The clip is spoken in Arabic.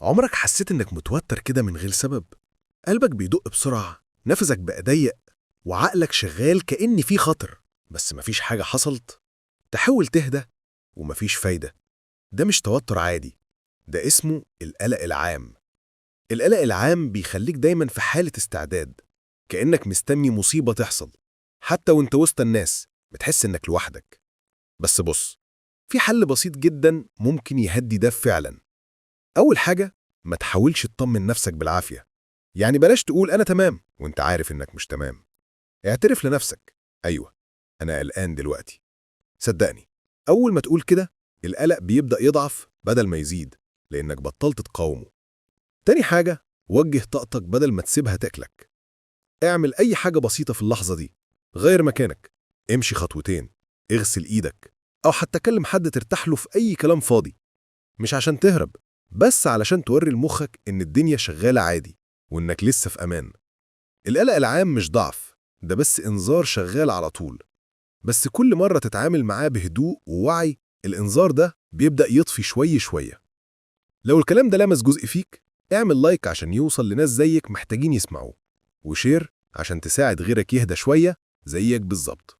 عمرك حسيت إنك متوتر كده من غير سبب؟ قلبك بيدق بسرعة، نفسك بقى ضيق، وعقلك شغال كأن في خطر، بس مفيش حاجة حصلت؟ تحاول تهدى ومفيش فايدة. ده مش توتر عادي، ده اسمه القلق العام. القلق العام بيخليك دايما في حالة استعداد، كأنك مستني مصيبة تحصل. حتى وانت وسط الناس بتحس إنك لوحدك. بس بص، في حل بسيط جدا ممكن يهدي ده فعلا. أول حاجة، ما تحاولش تطمن نفسك بالعافية. يعني بلاش تقول أنا تمام وانت عارف إنك مش تمام. اعترف لنفسك، أيوة، أنا قلقان دلوقتي. صدقني، أول ما تقول كده القلق بيبدأ يضعف بدل ما يزيد، لأنك بطلت تقاومه. تاني حاجة، وجه طاقتك بدل ما تسيبها تاكلك. اعمل أي حاجة بسيطة في اللحظة دي. غير مكانك، امشي خطوتين، اغسل إيدك، أو حتى كلم حد ترتاح له في أي كلام فاضي. مش عشان تهرب، بس علشان توري لمخك إن الدنيا شغالة عادي وإنك لسه في أمان. القلق العام مش ضعف، ده بس إنذار شغال على طول. بس كل مرة تتعامل معاه بهدوء ووعي، الإنذار ده بيبدأ يطفي شوية شوية. لو الكلام ده لمس جزء فيك، اعمل لايك عشان يوصل لناس زيك محتاجين يسمعوه، وشير عشان تساعد غيرك يهدى شوية زيك بالظبط.